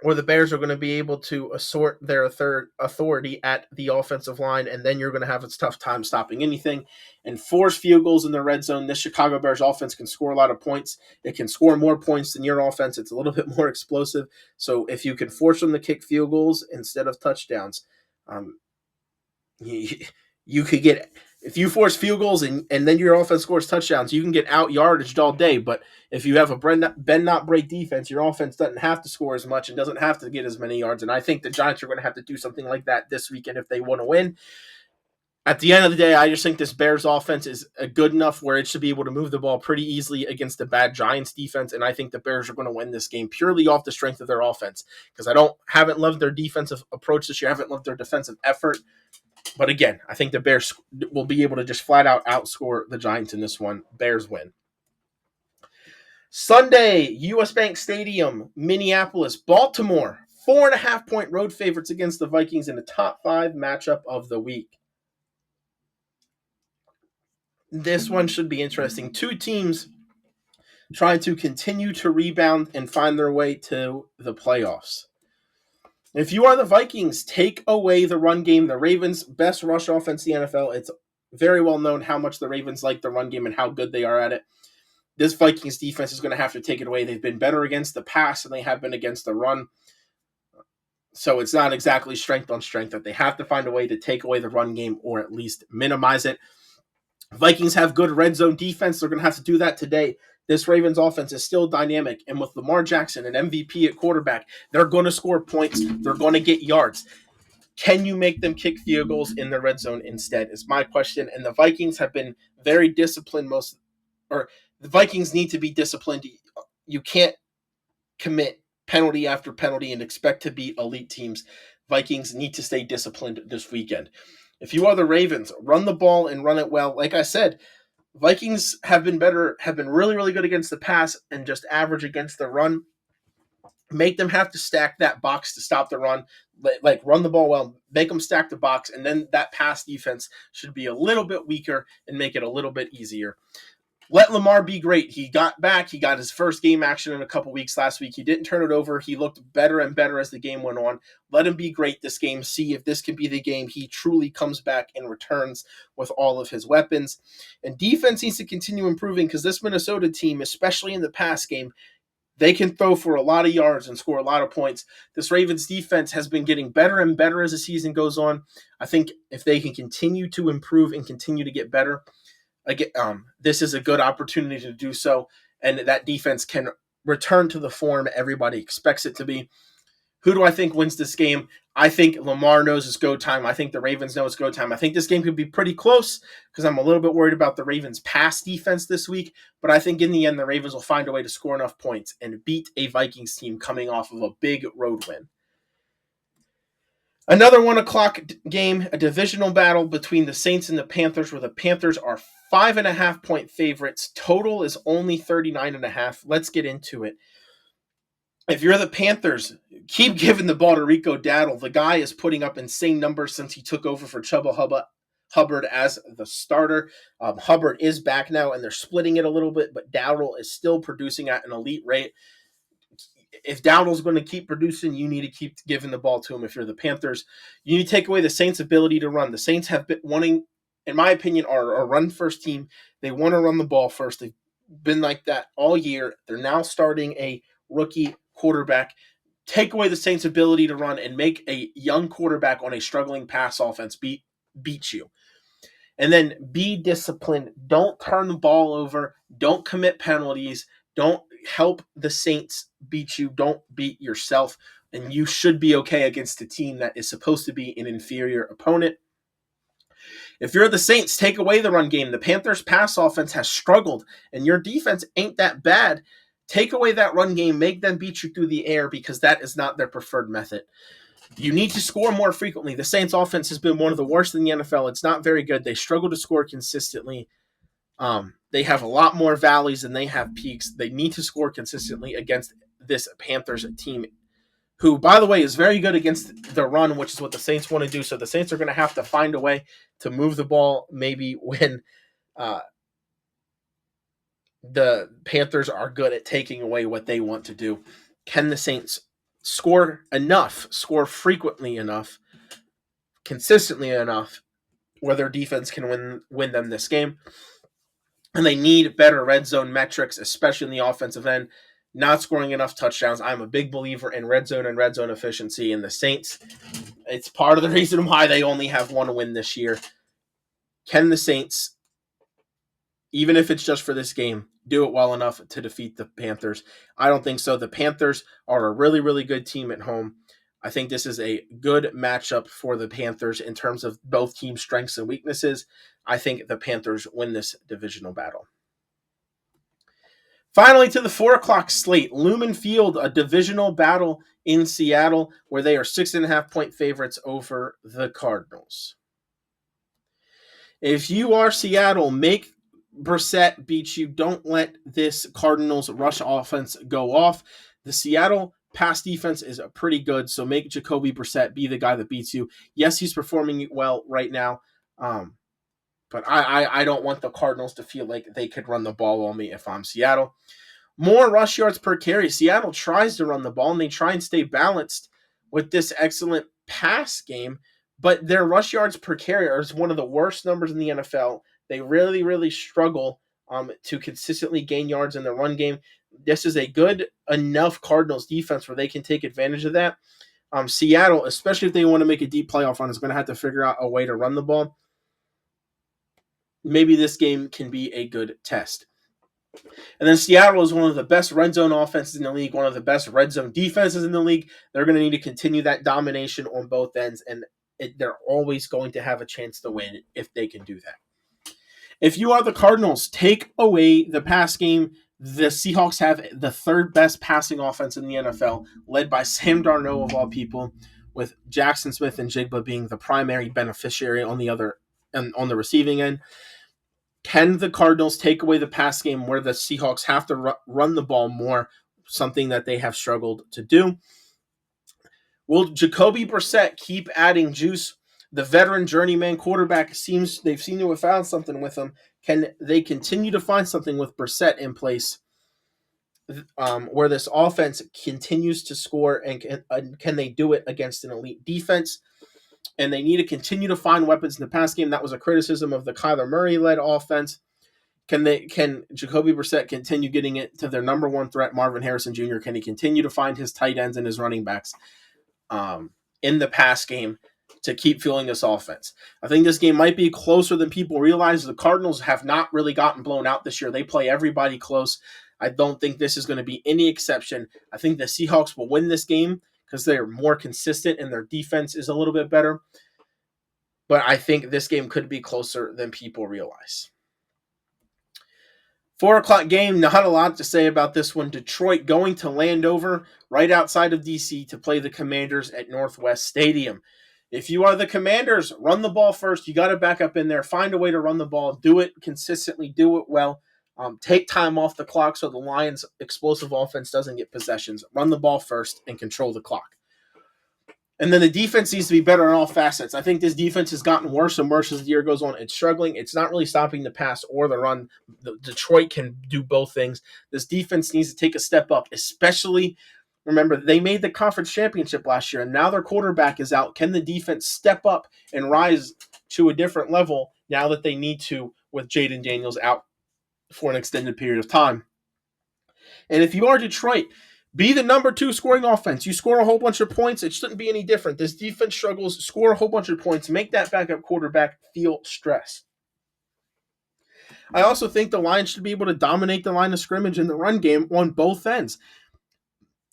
or the Bears are going to be able to assert their third authority at the offensive line, and then you're going to have a tough time stopping anything and force field goals in the red zone. This Chicago Bears offense can score a lot of points. It can score more points than your offense. It's a little bit more explosive. So if you can force them to kick field goals instead of touchdowns, um, you could get, if you force field goals and then your offense scores touchdowns, you can get out yardaged all day. But if you have a bend not break defense, your offense doesn't have to score as much and doesn't have to get as many yards. And I think the Giants are going to have to do something like that this weekend if they want to win. At the end of the day, I just think this Bears offense is good enough where it should be able to move the ball pretty easily against the bad Giants defense, and I think the Bears are going to win this game purely off the strength of their offense because I haven't loved their defensive approach this year. I haven't loved their defensive effort. But again, I think the Bears will be able to just flat out outscore the Giants in this one. Bears win. Sunday, US Bank Stadium, Minneapolis, Baltimore. 4.5-point road favorites against the Vikings in the top 5 matchup of the week. This one should be interesting. Two teams trying to continue to rebound and find their way to the playoffs. If you are the Vikings, take away the run game. The Ravens' best rush offense in the NFL. It's very well known how much the Ravens like the run game and how good they are at it. This Vikings defense is going to have to take it away. They've been better against the pass than they have been against the run. So it's not exactly strength on strength that they have to find a way to take away the run game or at least minimize it. Vikings have good red zone defense. They're going to have to do that today. This Ravens offense is still dynamic. And with Lamar Jackson, an MVP at quarterback, they're going to score points. They're going to get yards. Can you make them kick field goals in the red zone instead is my question. And the Vikings have been very disciplined the Vikings need to be disciplined. You can't commit penalty after penalty and expect to beat elite teams. Vikings need to stay disciplined this weekend. If you are the Ravens, run the ball and run it well. Like I said, Vikings have been really, really good against the pass and just average against the run. Make them have to stack that box to stop the run. Like run the ball well, make them stack the box, and then that pass defense should be a little bit weaker and make it a little bit easier. Let Lamar be great. He got back. He got his first game action in a couple weeks last week. He didn't turn it over. He looked better and better as the game went on. Let him be great this game. See if this can be the game he truly comes back and returns with all of his weapons. And defense needs to continue improving because this Minnesota team, especially in the pass game, they can throw for a lot of yards and score a lot of points. This Ravens defense has been getting better and better as the season goes on. I think if they can continue to improve and continue to get better, this is a good opportunity to do so, and that defense can return to the form everybody expects it to be. Who do I think wins this game? I think Lamar knows it's go time. I think the Ravens know it's go time. I think this game could be pretty close because I'm a little bit worried about the Ravens' pass defense this week, but I think in the end the Ravens will find a way to score enough points and beat a Vikings team coming off of a big road win. Another 1 o'clock game, a divisional battle between the Saints and the Panthers, where the Panthers are 5.5-point favorites. Total is only 39.5. Let's get into it. If you're the Panthers, keep giving the ball to Rico Dowdle. The guy is putting up insane numbers since he took over for Chuba Hubbard as the starter. Hubbard is back now, and they're splitting it a little bit, but Dowdle is still producing at an elite rate. If Dowdle's going to keep producing, you need to keep giving the ball to him. If you're the Panthers, you need to take away the Saints' ability to run. The Saints have been wanting, in my opinion, are a run-first team. They want to run the ball first. They've been like that all year. They're now starting a rookie quarterback. Take away the Saints' ability to run and make a young quarterback on a struggling pass offense beat you. And then be disciplined. Don't turn the ball over. Don't commit penalties. Don't help the Saints beat you. Don't beat yourself. And you should be okay against a team that is supposed to be an inferior opponent. If you're the Saints, take away the run game. The Panthers' pass offense has struggled, and your defense ain't that bad. Take away that run game, make them beat you through the air because that is not their preferred method. You need to score more frequently. The Saints offense has been one of the worst in the NFL. It's not very good. They struggle to score consistently. They have a lot more valleys than they have peaks. They need to score consistently against this Panthers team, who, by the way, is very good against the run, which is what the Saints want to do. So the Saints are going to have to find a way to move the ball maybe when the Panthers are good at taking away what they want to do. Can the Saints score enough, score frequently enough, consistently enough, where their defense can win them this game? And they need better red zone metrics, especially in the offensive end. Not scoring enough touchdowns. I'm a big believer in red zone and red zone efficiency in the Saints. It's part of the reason why they only have one win this year. Can the Saints, even if it's just for this game, do it well enough to defeat the Panthers? I don't think so. The Panthers are a really, really good team at home. I think this is a good matchup for the Panthers in terms of both team strengths and weaknesses. I think the Panthers win this divisional battle. Finally, to the 4 o'clock slate, Lumen Field, a divisional battle in Seattle, where they are 6.5-point favorites over the Cardinals. If you are Seattle, make Brissett beat you. Don't let this Cardinals rush offense go off. The Seattle pass defense is pretty good, so make Jacoby Brissett be the guy that beats you. Yes, he's performing well right now, but I don't want the Cardinals to feel like they could run the ball on me if I'm Seattle. More rush yards per carry. Seattle tries to run the ball, and they try and stay balanced with this excellent pass game, but their rush yards per carry is one of the worst numbers in the NFL. They really, really struggle to consistently gain yards in the run game. This is a good enough Cardinals defense where they can take advantage of that. Seattle, especially if they want to make a deep playoff run, is going to have to figure out a way to run the ball. Maybe this game can be a good test. And then Seattle is one of the best red zone offenses in the league, one of the best red zone defenses in the league. They're going to need to continue that domination on both ends, and they're always going to have a chance to win if they can do that. If you are the Cardinals, take away the pass game. The Seahawks have the third best passing offense in the NFL, led by Sam Darnold of all people, with Jackson Smith and Jigba being the primary beneficiary on the receiving end. Can the Cardinals take away the pass game where the Seahawks have to run the ball more, something that they have struggled to do? Will Jacoby Brissett keep adding juice? The veteran journeyman quarterback they've seemed to have found something with him. Can they continue to find something with Brissett in place where this offense continues to score, and can they do it against an elite defense? And they need to continue to find weapons in the pass game. That was a criticism of the Kyler Murray-led offense. Can Jacoby Brissett continue getting it to their number one threat, Marvin Harrison Jr.? Can he continue to find his tight ends and his running backs in the pass game to keep fueling this offense? I think this game might be closer than people realize. The Cardinals have not really gotten blown out this year. They play everybody close. I don't think this is going to be any exception. I think the Seahawks will win this game because they're more consistent and their defense is a little bit better. But I think this game could be closer than people realize. 4 o'clock game, not a lot to say about this one. Detroit going to Landover, right outside of D.C., to play the Commanders at Northwest Stadium. If you are the Commanders, run the ball first. You got to back up in there. Find a way to run the ball. Do it consistently. Do it well. Take time off the clock so the Lions' explosive offense doesn't get possessions. Run the ball first and control the clock. And then the defense needs to be better on all facets. I think this defense has gotten worse and worse as the year goes on. It's struggling. It's not really stopping the pass or the run. Detroit can do both things. This defense needs to take a step up, especially, remember, they made the conference championship last year, and now their quarterback is out. Can the defense step up and rise to a different level now that they need to with Jaden Daniels out for an extended period of time? And if you are Detroit, be the number 2 scoring offense. You score a whole bunch of points. It shouldn't be any different. This defense struggles. Score a whole bunch of points. Make that backup quarterback feel stress. I also think the Lions should be able to dominate the line of scrimmage in the run game on both ends.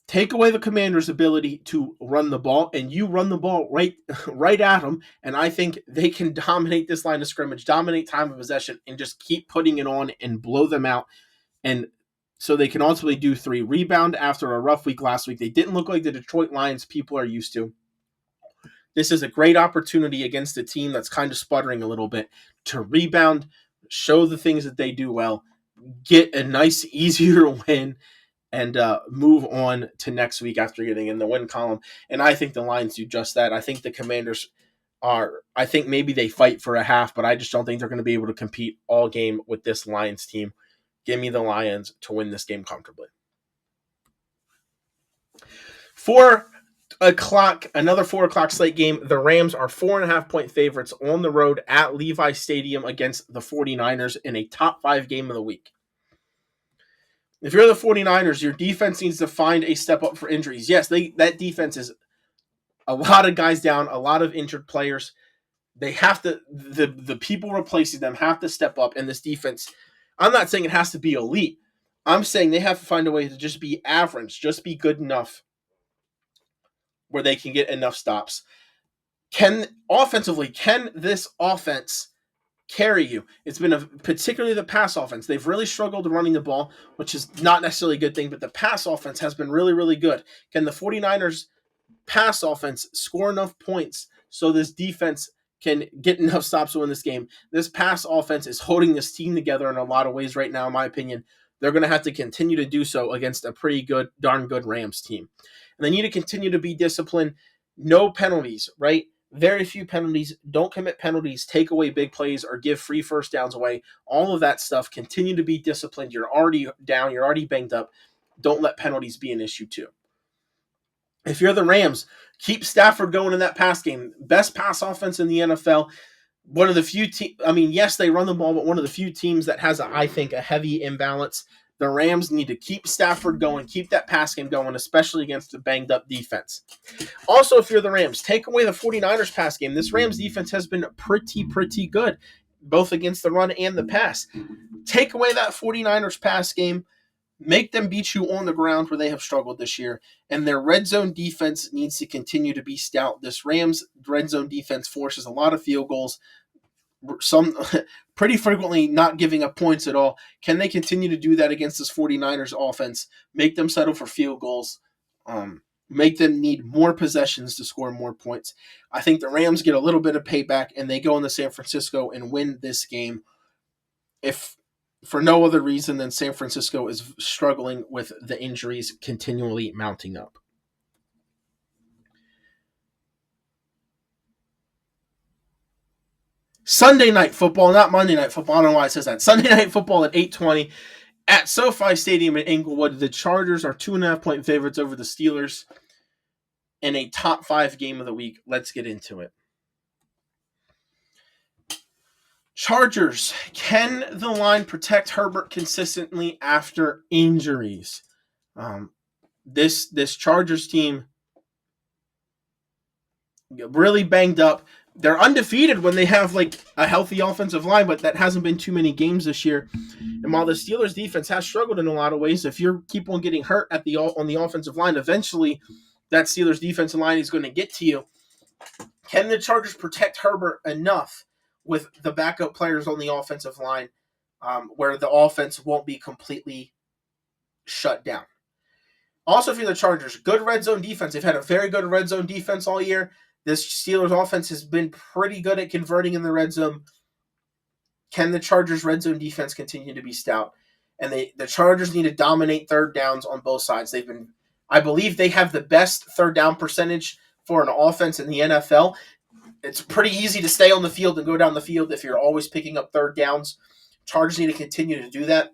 Take away the Commanders' ability to run the ball, and you run the ball right at them, and I think they can dominate this line of scrimmage, dominate time of possession, and just keep putting it on and blow them out and so they can ultimately do 3. Rebound after a rough week last week. They didn't look like the Detroit Lions people are used to. This is a great opportunity against a team that's kind of sputtering a little bit to rebound, show the things that they do well, get a nice, easier win, and move on to next week after getting in the win column. And I think the Lions do just that. I think the Commanders I think maybe they fight for a half, but I just don't think they're going to be able to compete all game with this Lions team. Give me the Lions to win this game comfortably. 4 o'clock, another 4 o'clock slate game. The Rams are 4.5-point favorites on the road at Levi Stadium against the 49ers in a top 5 game of the week. If you're the 49ers, your defense needs to find a step up for injuries. Yes, that defense is a lot of guys down, a lot of injured players. They have to, the people replacing them have to step up in this defense. I'm not saying it has to be elite. I'm saying they have to find a way to just be average, just be good enough where they can get enough stops. Can this offense carry you? It's been particularly the pass offense. They've really struggled running the ball, which is not necessarily a good thing, but the pass offense has been really, really good. Can the 49ers pass offense score enough points so this defense can get enough stops to win this game? This pass offense is holding this team together in a lot of ways right now, in my opinion. They're going to have to continue to do so against a pretty good, darn good Rams team. And they need to continue to be disciplined. No penalties, right? Very few penalties. Don't commit penalties, take away big plays, or give free first downs away. All of that stuff. Continue to be disciplined. You're already down. You're already banged up. Don't let penalties be an issue too. If you're the Rams, keep Stafford going in that pass game. Best pass offense in the NFL. One of the few teams, yes, they run the ball, but one of the few teams that has, I think, a heavy imbalance. The Rams need to keep Stafford going, keep that pass game going, especially against the banged-up defense. Also, if you're the Rams, take away the 49ers pass game. This Rams defense has been pretty good, both against the run and the pass. Take away that 49ers pass game. Make them beat you on the ground where they have struggled this year. And their red zone defense needs to continue to be stout. This Rams red zone defense forces a lot of field goals, some pretty frequently not giving up points at all. Can they continue to do that against this 49ers offense? Make them settle for field goals. Make them need more possessions to score more points. I think the Rams get a little bit of payback and they go into San Francisco and win this game. If for no other reason than San Francisco is struggling with the injuries continually mounting up. Sunday Night Football, not Monday Night Football. I don't know why it says that. Sunday Night Football at 8:20 at SoFi Stadium in Inglewood. The Chargers are 2.5-point favorites over the Steelers in a top 5 game of the week. Let's get into it. Chargers, can the line protect Herbert consistently after injuries? This Chargers team really banged up. They're undefeated when they have like a healthy offensive line, but that hasn't been too many games this year. And while the Steelers defense has struggled in a lot of ways, if you keep on getting hurt on the offensive line, eventually that Steelers defensive line is going to get to you. Can the Chargers protect Herbert enough with the backup players on the offensive line where the offense won't be completely shut down? Also, if you're the Chargers, good red zone defense. They've had a very good red zone defense all year. This Steelers offense has been pretty good at converting in the red zone. Can the Chargers red zone defense continue to be stout? And the Chargers need to dominate third downs on both sides. I believe they have the best third down percentage for an offense in the NFL. It's pretty easy to stay on the field and go down the field if you're always picking up third downs. Chargers need to continue to do that.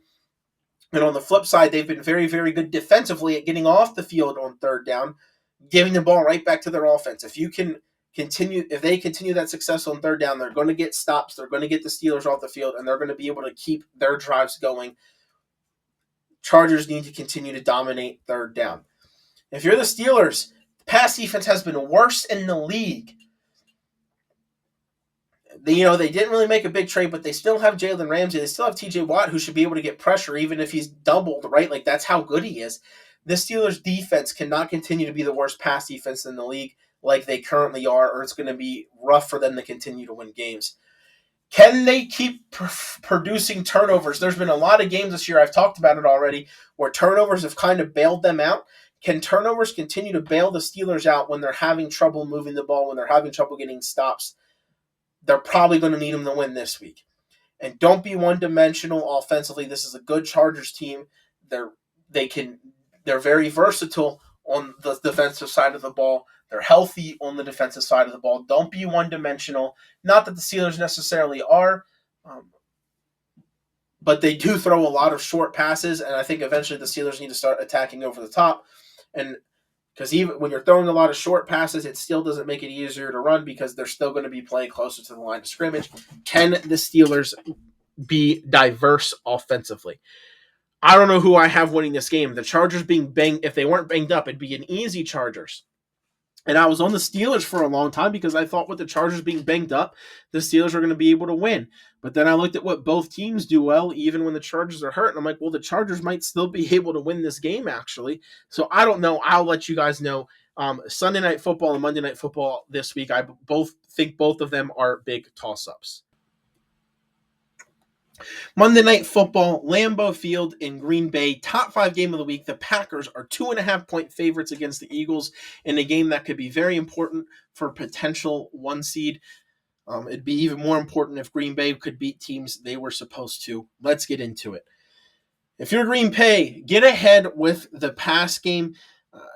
And on the flip side, they've been very, very good defensively at getting off the field on third down, giving the ball right back to their offense. If they continue that success on third down, they're going to get stops. They're going to get the Steelers off the field, and they're going to be able to keep their drives going. Chargers need to continue to dominate third down. If you're the Steelers, pass defense has been worse in the league. They didn't really make a big trade, but they still have Jalen Ramsey. They still have TJ Watt, who should be able to get pressure even if he's doubled, right? Like, that's how good he is. The Steelers' defense cannot continue to be the worst pass defense in the league like they currently are, or it's going to be rough for them to continue to win games. Can they keep producing turnovers? There's been a lot of games this year, I've talked about it already, where turnovers have kind of bailed them out. Can turnovers continue to bail the Steelers out when they're having trouble moving the ball, when they're having trouble getting stops? They're probably going to need them to win this week. And don't be one-dimensional offensively. This is a good Chargers team. They're they can they're very versatile on the defensive side of the ball. They're healthy on the defensive side of the ball. Don't be one-dimensional. Not that the Steelers necessarily are, um, but they do throw a lot of short passes, and I think eventually the Steelers need to start attacking over the top. And because even when you're throwing a lot of short passes, it still doesn't make it easier to run because they're still going to be playing closer to the line of scrimmage. Can the Steelers be diverse offensively? I don't know who I have winning this game. The Chargers being banged, if they weren't banged up, it'd be an easy Chargers. And I was on the Steelers for a long time because I thought with the Chargers being banged up, the Steelers were going to be able to win. But then I looked at what both teams do well, even when the Chargers are hurt. And I'm like, well, the Chargers might still be able to win this game, actually. So I don't know. I'll let you guys know. Sunday Night Football and Monday Night Football this week, I both think both of them are big toss-ups. Monday Night Football, Lambeau Field in Green Bay, top 5 game of the week. The Packers are 2.5-point favorites against the Eagles in a game that could be very important for potential 1 seed. It'd be even more important if Green Bay could beat teams they were supposed to. Let's get into it. If you're Green Bay, get ahead with the pass game.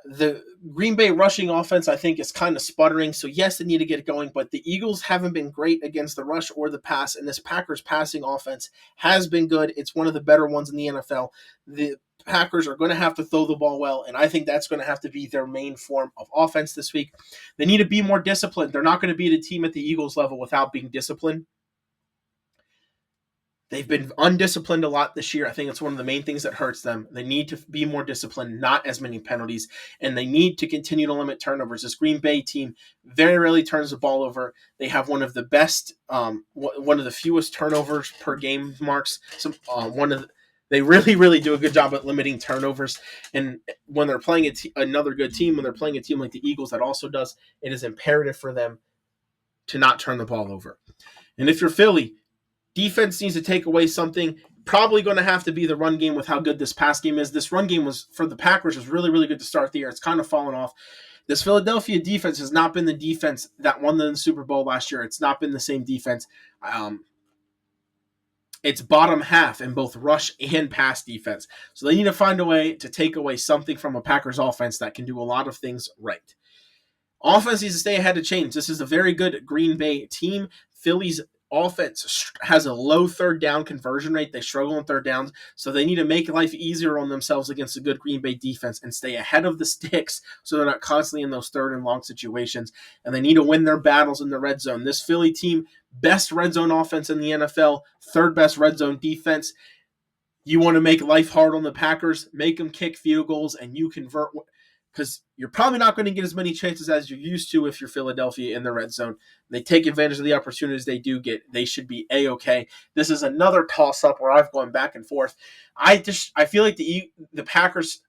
The Green Bay rushing offense, I think, is kind of sputtering. So, yes, they need to get it going, but the Eagles haven't been great against the rush or the pass, and this Packers passing offense has been good. It's one of the better ones in the NFL. The Packers are going to have to throw the ball well, and I think that's going to have to be their main form of offense this week. They need to be more disciplined. They're not going to beat a team at the Eagles level without being disciplined. They've been undisciplined a lot this year. I think it's one of the main things that hurts them. They need to be more disciplined, not as many penalties, and they need to continue to limit turnovers. This Green Bay team very rarely turns the ball over. They have one of the best, one of the fewest turnovers per game marks. They really, really do a good job at limiting turnovers. And when they're playing another good team, when they're playing a team like the Eagles that also does, it is imperative for them to not turn the ball over. And if you're Philly, defense needs to take away something. Probably going to have to be the run game with how good this pass game is. This run game was for the Packers was really, really good to start the year. It's kind of fallen off. This Philadelphia defense has not been the defense that won the Super Bowl last year. It's not been the same defense. It's bottom half in both rush and pass defense. So they need to find a way to take away something from a Packers offense that can do a lot of things right. Offense needs to stay ahead of change. This is a very good Green Bay team. Philly's offense has a low third down conversion rate. They struggle on third downs, so they need to make life easier on themselves against a good Green Bay defense and stay ahead of the sticks so they're not constantly in those third and long situations. And they need to win their battles in the red zone. This Philly team, best red zone offense in the NFL, third best red zone defense. You want to make life hard on the Packers, make them kick field goals, and you convert, because you're probably not going to get as many chances as you're used to if you're Philadelphia in the red zone. They take advantage of the opportunities they do get. They should be A-okay. This is another toss-up where I've gone back and forth. I feel like the Packers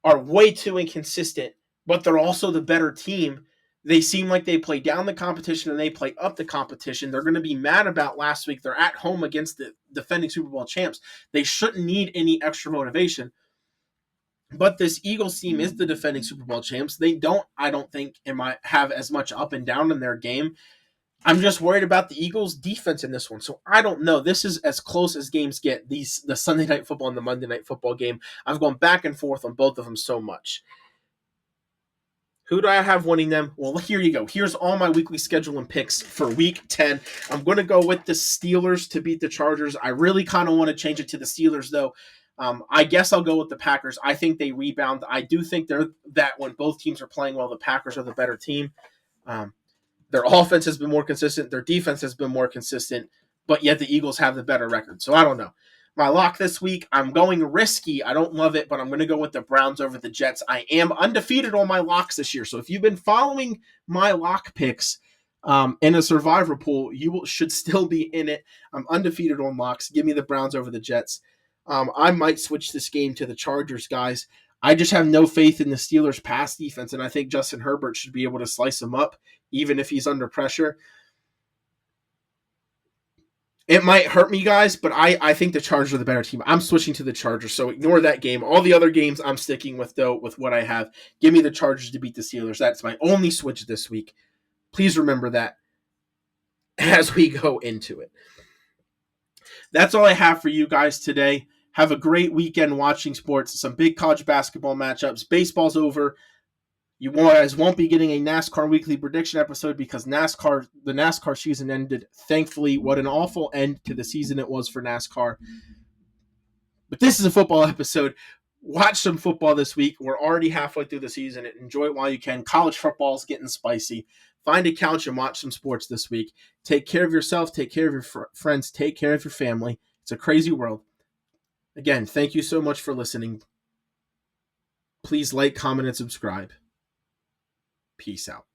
are way too inconsistent, but they're also the better team. They seem like they play down the competition and they play up the competition. They're going to be mad about last week. They're at home against the defending Super Bowl champs. They shouldn't need any extra motivation. But this Eagles team is the defending Super Bowl champs. They don't, I don't think, have as much up and down in their game. I'm just worried about the Eagles' defense in this one. So I don't know. This is as close as games get, the Sunday Night Football and the Monday Night Football game. I've gone back and forth on both of them so much. Who do I have winning them? Well, here you go. Here's all my weekly schedule and picks for Week 10. I'm going to go with the Steelers to beat the Chargers. I really kind of want to change it to the Steelers, though. I guess I'll go with the Packers. I think they rebound. I do think that when both teams are playing well, the Packers are the better team. Their offense has been more consistent. Their defense has been more consistent, but yet the Eagles have the better record. So I don't know. My lock this week, I'm going risky. I don't love it, but I'm going to go with the Browns over the Jets. I am undefeated on my locks this year. So if you've been following my lock picks in a survivor pool, you should still be in it. I'm undefeated on locks. Give me the Browns over the Jets. I might switch this game to the Chargers, guys. I just have no faith in the Steelers' pass defense, and I think Justin Herbert should be able to slice them up, even if he's under pressure. It might hurt me, guys, but I think the Chargers are the better team. I'm switching to the Chargers, so ignore that game. All the other games I'm sticking with, though, with what I have. Give me the Chargers to beat the Steelers. That's my only switch this week. Please remember that as we go into it. That's all I have for you guys today. Have a great weekend watching sports. Some big college basketball matchups. Baseball's over. You guys won't be getting a NASCAR weekly prediction episode because the NASCAR season ended. Thankfully, what an awful end to the season it was for NASCAR. But this is a football episode. Watch some football this week. We're already halfway through the season. Enjoy it while you can. College football's getting spicy. Find a couch and watch some sports this week. Take care of yourself. Take care of your friends. Take care of your family. It's a crazy world. Again, thank you so much for listening. Please like, comment, and subscribe. Peace out.